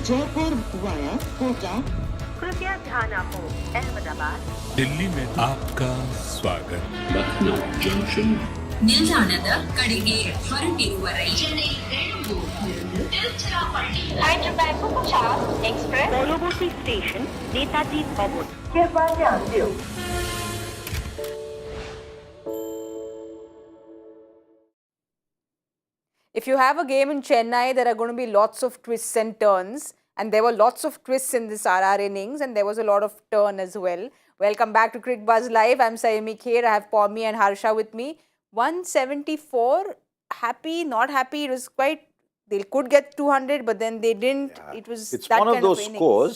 Jaipur via Kota. कृपया ध्यान आपो अहमदाबाद दिल्ली में आपका स्वागत. Lucknow Junction. ನಿಲ್ದಾಣದ ಕಡೆಗೆ ಹೊರಟಿರುವ ರೈಲು Hyderabad Superfast Express পরবর্তী স্টেশন নেতাজি ভবন. कृपया ध्यान दियो. If you have a game in Chennai, there are going to be lots of twists and turns. And there were lots of twists in this RR innings and there was a lot of turn as well. Welcome back to Cricbuzz Live. I'm Saiyami Kher. I have Pommie and Harsha with me. 174, happy, not happy. It was quite, they could get 200 but then they didn't. Yeah. It was It's that one of kind those innings. scores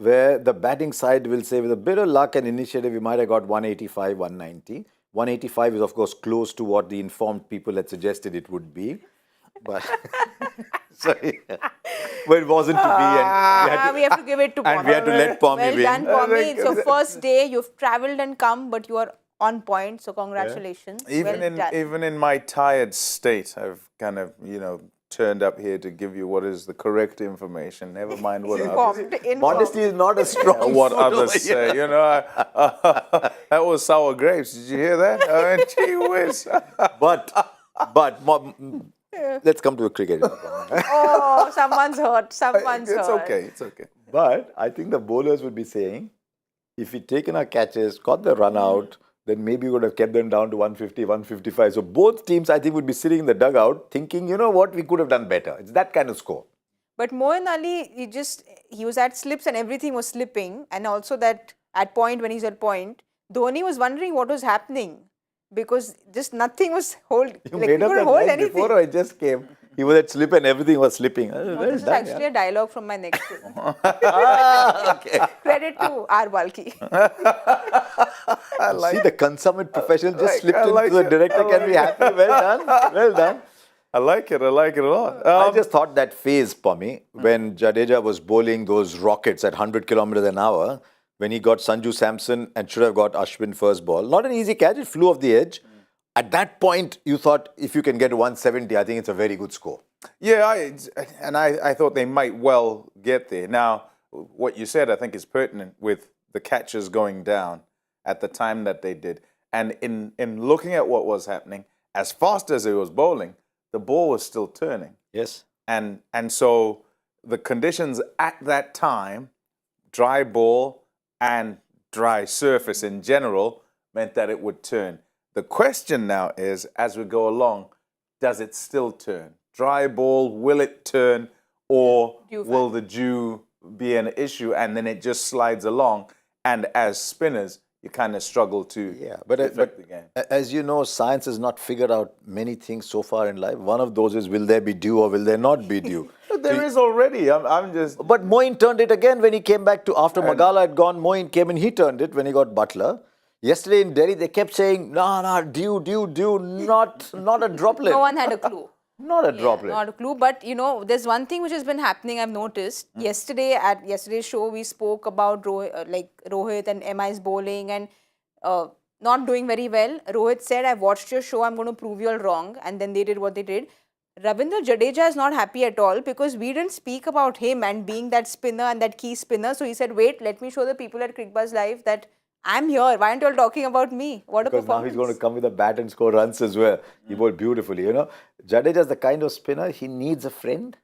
where the batting side will say with a bit of luck and initiative we might have got 185, 190. 185 is of course close to what the informed people had suggested it would be. But, so, yeah. But it wasn't to be, and we have to give it to Pommie. and we had to let Pommie well win. done, Pommie. It's your first day. You've travelled and come, but you are on point. So congratulations. Even well in my tired state, I've kind of turned up here to give you what is the correct information. Never mind what others. Modesty is not a strong What suit others over say, here. that was sour grapes. Did you hear that? Gee whiz. But let's come to the cricket. Oh, someone's hurt. Someone's It's hurt. okay. It's okay. But I think the bowlers would be saying, if we'd taken our catches, got the run out, then maybe we would have kept them down to 150, 155. So both teams, I think, would be sitting in the dugout thinking, you know what, we could have done better. It's that kind of score. But Moeen Ali, he was at slips and everything was slipping. And also that at point, when he's at point, Dhoni was wondering what was happening. Because just nothing was holding. You made up that line before I just came. He was at slip and everything was slipping. No, this is actually a dialogue from my next film. Okay. Credit to R. Balki. See, the consummate professional just slipped into the director. Can be happy. Well done. Well done. I like it. I like it a lot. I just thought that phase, Pommie, when Jadeja was bowling those rockets at 100 kilometers an hour, when he got Sanju Samson and should have got Ashwin first ball. Not an easy catch, it flew off the edge. At that point, you thought if you can get 170, I think it's a very good score. Yeah, I thought they might well get there. Now, what you said, I think, is pertinent with the catches going down at the time that they did. And in looking at what was happening, as fast as he was bowling, the ball was still turning. Yes. And so the conditions at that time, dry ball and dry surface in general, meant that it would turn. The question now is, as we go along, does it still turn? Dry ball, will it turn, or will the dew be an issue and then it just slides along? And as spinners, you kind of struggle to affect the game. As you know, science has not figured out many things so far in life. One of those is, will there be dew or will there not be dew? There is already. I'm just... But Moeen turned it again when he came back to, after Magala had gone, Moeen came and he turned it when he got Buttler. Yesterday in Delhi, they kept saying, no, dew, not a droplet. No one had a clue. Not a droplet. Not a clue. But, there's one thing which has been happening, I've noticed. Yesterday, at yesterday's show, we spoke about Rohit and MI's bowling and not doing very well. Rohit said, I've watched your show, I'm going to prove you all wrong. And then they did what they did. Ravindra Jadeja is not happy at all because we didn't speak about him and being that spinner and that key spinner. So he said, wait, let me show the people at Cricbuzz Live that I'm here. Why aren't you all talking about me? What a because performance. Now he's going to come with a bat and score runs as well. He bowled beautifully, Jadeja is the kind of spinner, he needs a friend.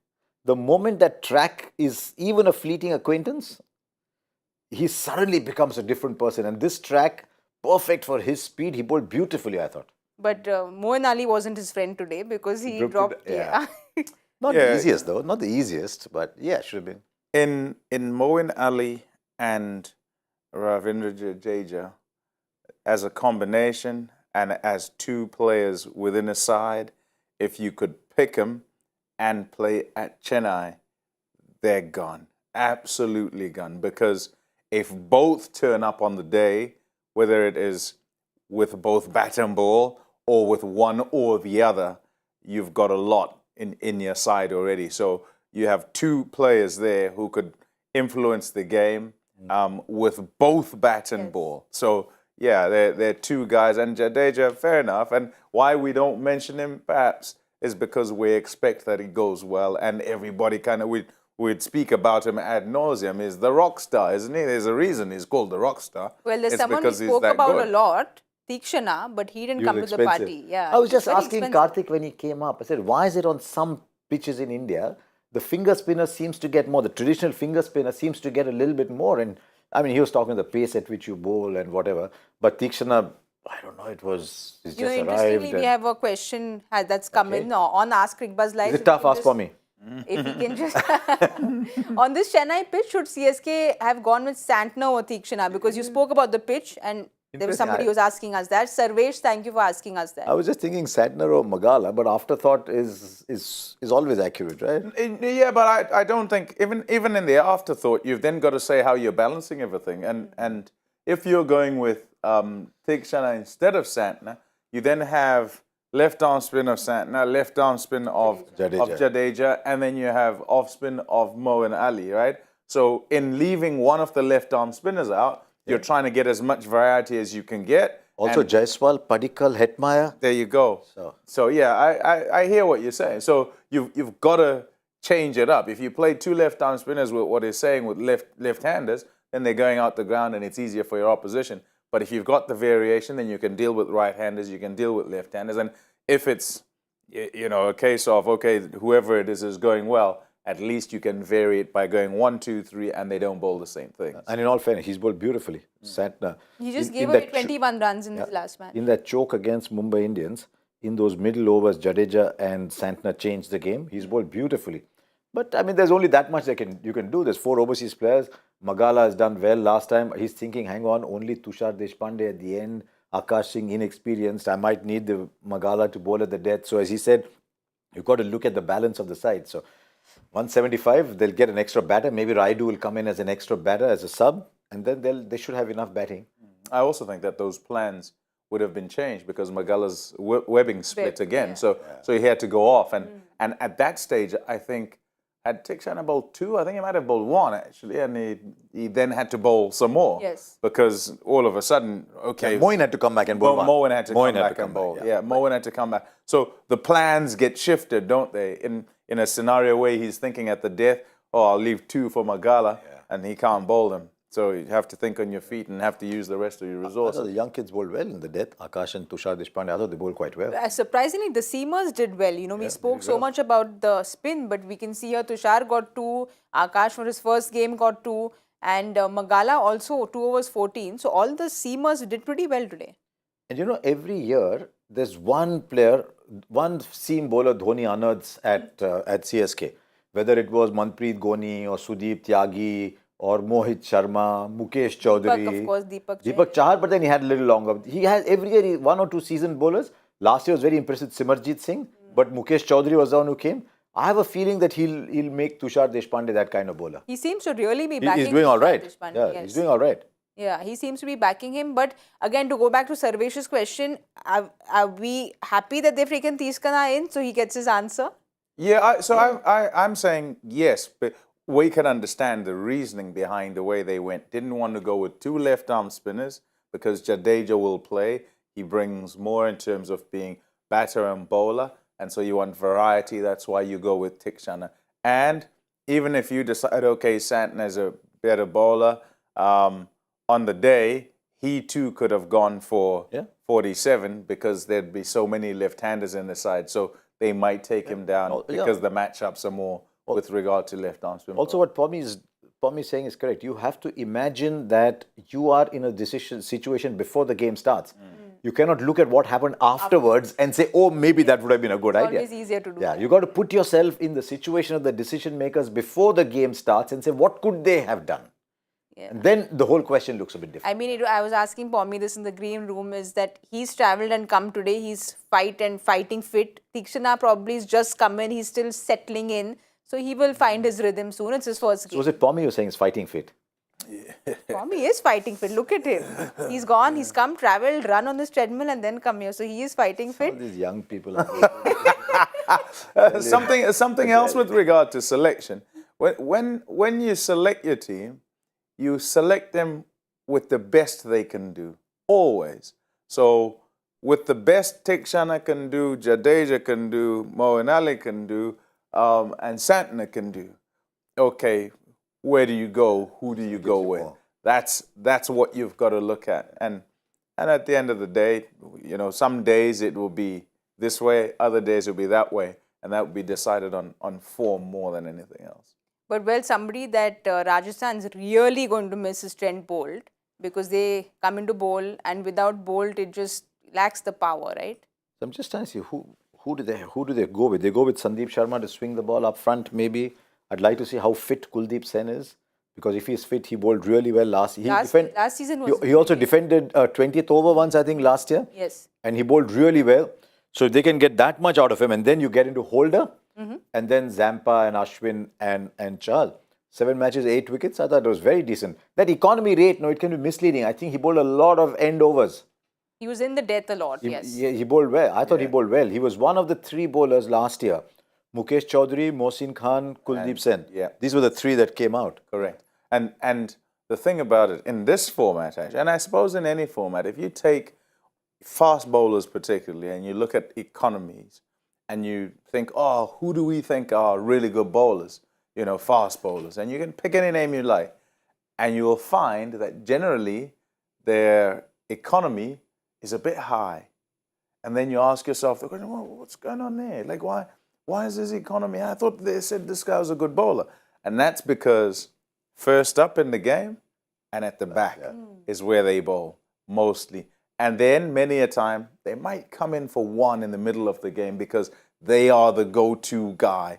The moment that track is even a fleeting acquaintance, he suddenly becomes a different person. And this track, perfect for his speed, he bowled beautifully, I thought. But Moeen Ali wasn't his friend today because he dropped. Not the easiest though, not the easiest, but yeah, should have been. In Moeen Ali and Ravindra Jadeja, as a combination and as two players within a side, if you could pick them and play at Chennai, they're gone. Absolutely gone. Because if both turn up on the day, whether it is with both bat and ball or with one or the other, you've got a lot in your side already. So you have two players there who could influence the game with both bat and ball. So yeah, they're two guys. And Jadeja, fair enough. And why we don't mention him, perhaps, is because we expect that he goes well, and everybody kind of we'd speak about him ad nauseum. Is the rock star, isn't he? There's a reason he's called the rock star. Well, there's It's someone we because he's spoke that about good. a lot, Tikshana, but he didn't He come to was the expensive. party. Yeah, I was just very asking expensive. Karthik when he came up. I said, why is it on some pitches in India, the finger spinner seems to get more, the traditional finger spinner seems to get a little bit more. And I mean, he was talking the pace at which you bowl and whatever. But Tikshana, I don't know, it's just Interestingly, arrived. we have a question that's come in on Ask Cricbuzz Live. Is it tough? Ask for me. If you can just on this Chennai pitch, should CSK have gone with Santner or Tikshana? Because you spoke about the pitch and there was somebody who was asking us that. Sarvesh, thank you for asking us that. I was just thinking Santner or Magala, but afterthought is always accurate, right? Yeah, but I don't think, even in the afterthought, you've then got to say how you're balancing everything. And if you're going with Tikshana instead of Santner, you then have left arm spin of Santner, left arm spin of Jadeja, and then you have off spin of Mo and Ali, right? So in leaving one of the left arm spinners out, you're trying to get as much variety as you can get. Also, And Jaiswal, Padikkal, Hetmyer. there you go. So yeah, I hear what you're saying. So you've got to change it up. If you play two left arm spinners with what he's saying with left-handers, then they're going out the ground and it's easier for your opposition. But if you've got the variation, then you can deal with right-handers, you can deal with left-handers. And if it's, a case of, okay, whoever it is going well, at least you can vary it by going 1, 2, 3, and they don't bowl the same thing. And in all fairness, he's bowled beautifully. Santner. He just gave away 21 runs in his last match. In that choke against Mumbai Indians, in those middle overs, Jadeja and Santner changed the game. He's bowled beautifully. But I mean, there's only that much you can do. There's 4 overseas players. Magala has done well last time. He's thinking, hang on, only Tushar Deshpande at the end. Akash Singh inexperienced. I might need the Magala to bowl at the death. So as he said, you've got to look at the balance of the side. So 175, they'll get an extra batter. Maybe Raidu will come in as an extra batter, as a sub. And then they should have enough batting. I also think that those plans would have been changed because Magala's webbing split again. So he had to go off. And at that stage, I think, had Tikshana bowled 2, I think he might have bowled 1 actually, and he then had to bowl some more. Yes. Because all of a sudden, okay. Moin had to come back and bowl. Moin had to come back and bowl. Yeah, Moin had to come back. So the plans get shifted, don't they? In a scenario where he's thinking at the death, I'll leave 2 for Magala, and he can't bowl them. So you have to think on your feet and have to use the rest of your resources. The young kids bowled well in the death. Akash and Tushar Deshpande, I thought they bowled quite well. Surprisingly, the seamers did well. We spoke so much about the spin, but we can see here Tushar got 2, Akash for his first game got 2, and Magala also 2 overs 14. So all the seamers did pretty well today. And every year there's one player, one seam bowler Dhoni unearths at CSK. Whether it was Manpreet Goni or Sudeep Tyagi or Mohit Sharma, Mukesh Chaudhary. Deepak, of course, Deepak Deepak Chahar, but then he had a little longer. He has every year 1 or 2 seasoned bowlers. Last year was very impressive, Simarjit Singh, but Mukesh Chaudhary was the one who came. I have a feeling that he'll make Tushar Deshpande that kind of bowler. He seems to really be backing He's doing all right. Deshpande, Yeah, yes. he's doing all right. Yeah, he seems to be backing him. But again, to go back to Sarvesh's question, are we happy that they've taken Tikshana in so he gets his answer? Yeah, I'm saying yes, but we can understand the reasoning behind the way they went. Didn't want to go with 2 left-arm spinners because Jadeja will play. He brings more in terms of being batter and bowler, and so you want variety. That's why you go with Tikshana. And even if you decide, okay, Santner is a better bowler, on the day, he too could have gone for 47 because there'd be so many left-handers in the side. So they might take him down because the matchups are more with regard to left-arm spin. Also, what Pommie is saying is correct. You have to imagine that you are in a situation before the game starts. You cannot look at what happened afterwards and say, oh, maybe that would have been a good idea. It's always easier to do Yeah, that. you got to put yourself in the situation of the decision makers before the game starts and say, what could they have done? Yeah. And then the whole question looks a bit different. I mean, I was asking Pommie this in the green room, is that he's travelled and come today. He's fighting fit. Tikshana probably has just come in. He's still settling in. So he will find his rhythm soon. It's his first So game. was it Pommie you're saying is fighting fit? Pommie is fighting fit. Look at him. He's gone. He's come, travelled, run on this treadmill and then come here. So he is fighting fit. All these young people. Something else with regard to selection. When you select your team, you select them with the best they can do, always. So with the best Tikshana can do, Jadeja can do, Moeen Ali can do, and Santner can do. Okay, where do you go? Who do you go with? That's what you've got to look at. And at the end of the day, you know, some days it will be this way, other days it will be that way, and that will be decided on form more than anything else. But well, somebody that Rajasthan's really going to miss is Trent Bolt, because they come into bowl and without Bolt it just lacks the power, right? So I'm just trying to see who do they go with? They go with Sandeep Sharma to swing the ball up front, maybe. I'd like to see how fit Kuldeep Sen is, because if he's fit, he bowled really well last season was he also defended 20th over once, I think, last year. Yes. And he bowled really well. So they can get that much out of him, and then you get into Holder, and then Zampa and Ashwin and Chahal. 7 matches, 8 wickets. I thought it was very decent. That economy rate, no, it can be misleading. I think he bowled a lot of end overs. He was in the death a lot, yes. Yeah, he bowled well. I thought he bowled well. He was one of the 3 bowlers last year. Mukesh Chaudhary, Mohsin Khan, Kuldeep Sen. Yeah. These were the 3 that came out. Correct. And the thing about it, in this format, actually, and I suppose in any format, if you take fast bowlers particularly, and you look at economies, and you think, oh, who do we think are really good bowlers? You know, fast bowlers. And you can pick any name you like. And you will find that generally their economy is a bit high. And then you ask yourself the question, well, what's going on there? Like, why is this economy? I thought they said this guy was a good bowler. And that's because first up in the game and at the back is where they bowl, mostly. And then many a time, they might come in for one in the middle of the game because they are the go-to guy.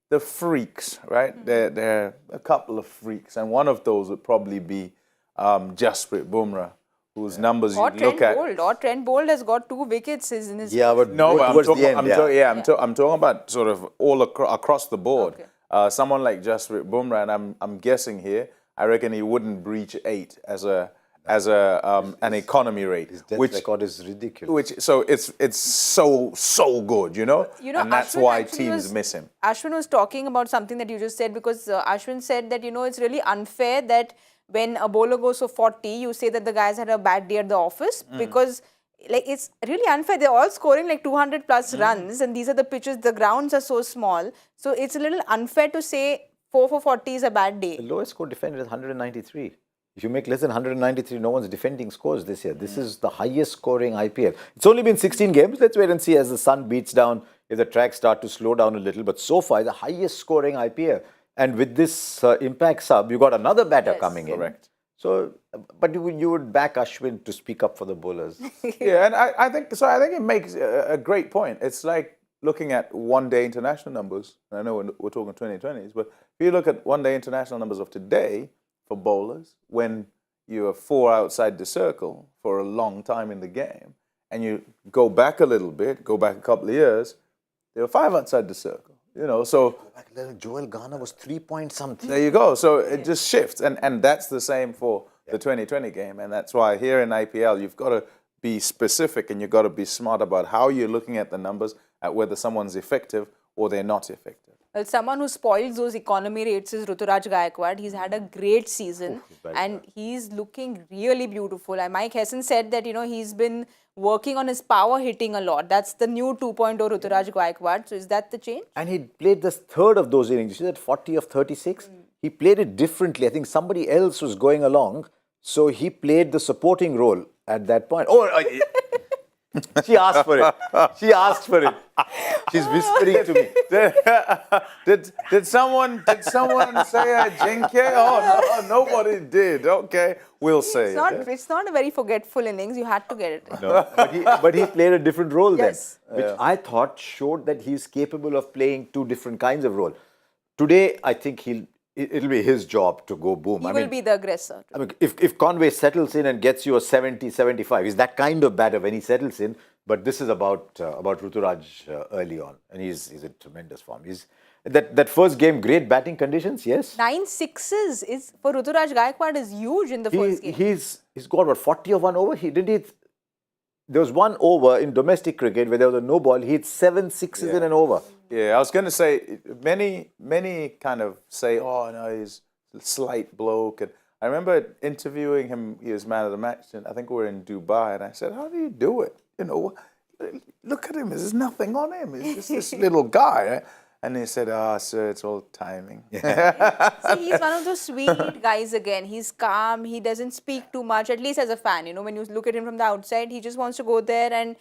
The freaks, right? They're a couple of freaks. And one of those would probably be Jasprit Bumrah, whose numbers you look at. Trent Bolt has got 2 wickets in his... Yeah, but no, towards the end, I'm talking about sort of all across the board. Okay. Someone like Jasprit Bumrah, and I'm guessing here, I reckon he wouldn't breach 8 as an economy rate. His death record is ridiculous. So it's so good, you know? And that's Ashwin why teams miss him. Ashwin was talking about something that you just said, because Ashwin said that, you know, it's really unfair that when a bowler goes for 40, you say that the guys had a bad day at the office, because like it's really unfair. They're all scoring like 200 plus runs, and these are the pitches, the grounds are so small. So it's a little unfair to say 4 for 40 is a bad day. The lowest score defended is 193. If you make less than 193, no one's defending scores this year. This is the highest scoring IPL. It's only been 16 games. Let's wait and see as the sun beats down, if the tracks start to slow down a little. But so far, the highest scoring IPL. And with this impact sub, you got another batter coming in. Correct. So, but you would back Ashwin to speak up for the bowlers. Yeah, and I think it makes a great point. It's like looking at one-day international numbers. I know we're talking 2020s, but if you look at one-day international numbers of today for bowlers, when you are 4 outside the circle for a long time in the game, and you go back a little bit, go back a couple of years, there were 5 outside the circle. You know, so Joel Garner was 3 point something. There you go. So it just shifts, and that's the same for the 2020 game, and that's why here in IPL you've got to be specific and you've got to be smart about how you're looking at the numbers, at whether someone's effective or they're not effective. Well, someone who spoils those economy rates is Ruturaj Gaikwad. He's had a great season and he's looking really beautiful. And Mike Hesson said that, you know, he's been working on his power hitting a lot. That's the new 2.0 Ruturaj Gaikwad. So is that the change? And he played the third of those innings. You see that 40 of 36? He played it differently. I think somebody else was going along. So he played the supporting role at that point. She asked for it. She asked for it. She's whispering to me. Did someone say a jinke? Oh, no, nobody did. Okay, we'll say it. It's not a very forgetful innings. You had to get it. No, but he played a different role Yes. then, which I thought showed that he's capable of playing 2 different kinds of role. Today, I think it'll be his job to go boom. He will be the aggressor. I mean, if Conway settles in and gets you a 70, 75, he's that kind of batter when he settles in. But this is about Ruturaj early on, and he's in tremendous form. He's that first game, great batting conditions, yes. 9 sixes is for Ruturaj Gaikwad is huge in the first game. He's got what, 40 of 1 over. There was 1 over in domestic cricket where there was a no ball. He hit 7 sixes in an over. Yeah, I was going to say, many kind of say, oh, no, he's a slight bloke. And I remember interviewing him, he was man of the match, and I think we were in Dubai, and I said, how do you do it? you know, look at him. There's nothing on him. He's just this little guy. And he said, sir, it's all timing. See, he's one of those sweet guys again. He's calm. He doesn't speak too much, at least as a fan. You know, when you look at him from the outside, he just wants to go there and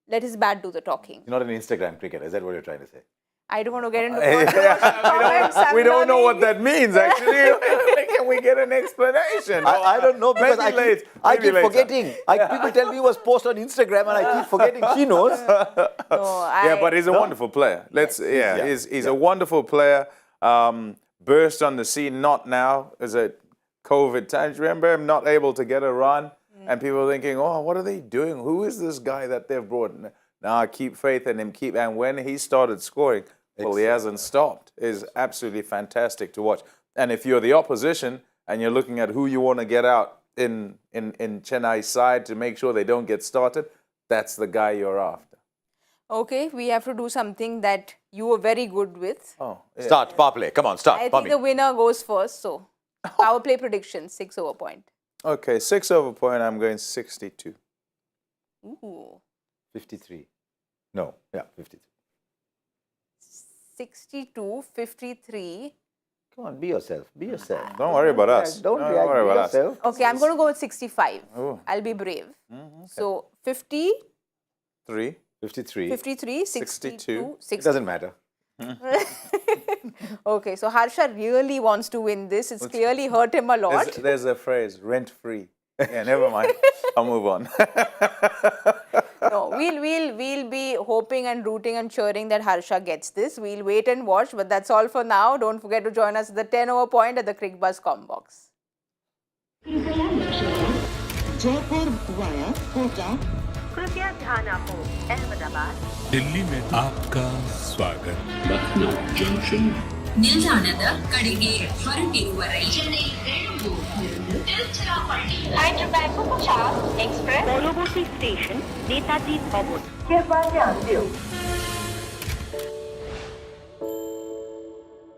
let his bat do the talking. He's not an Instagram cricketer. Is that what you're trying to say? I don't want to get into We don't know what that means, actually. Can we get an explanation? I don't know because Maybe I keep later. forgetting. People tell me he was posted on Instagram and I keep forgetting. She knows. Yeah, but he's a wonderful player. He's a wonderful player. Burst on the scene, not now, as a COVID times. Remember him not able to get a run? And people thinking, oh, what are they doing? Who is this guy that they've brought? Now, keep faith in him. And when he started scoring, well, he hasn't stopped. It's absolutely fantastic to watch. And if you're the opposition and you're looking at who you want to get out in Chennai's side to make sure they don't get started, that's the guy you're after. Okay, we have to do something that you were very good with. Oh, yeah. Start, power play. Come on, start. I think Pommie. the winner goes first. So, power play prediction, 6 over point. Okay, 6 over point, I'm going 62. Ooh. 53. No, yeah, 53. 62, 53. Come on, be yourself. Be yourself. Don't worry about us. Don't react. worry Be about us. yourself. Okay, I'm going to go with 65. Oh. I'll be brave. Okay. So, 50, 3. 53. 53, 62. 62, It doesn't matter. Okay, so Harsha really wants to win this. It's clearly hurt him a lot. There's a phrase, rent-free. Yeah, never mind. I'll move on. No, we'll be hoping and rooting and cheering that Harsha gets this. We'll wait and watch, but that's all for now. Don't forget to join us at the 10 over point at the Cricbuzz Combox. Jaipur via Kota. कृपया ध्यान आपको अहमदाबाद दिल्ली में आपका स्वागत ನಿಲ್ದಾಣದ ಕಡೆಗೆ ಹೊರಟಿರುವ Chennai Hyderabad 50 Express পরবর্তী স্টেশন নেতাজি ভবন कृपया ध्यान दें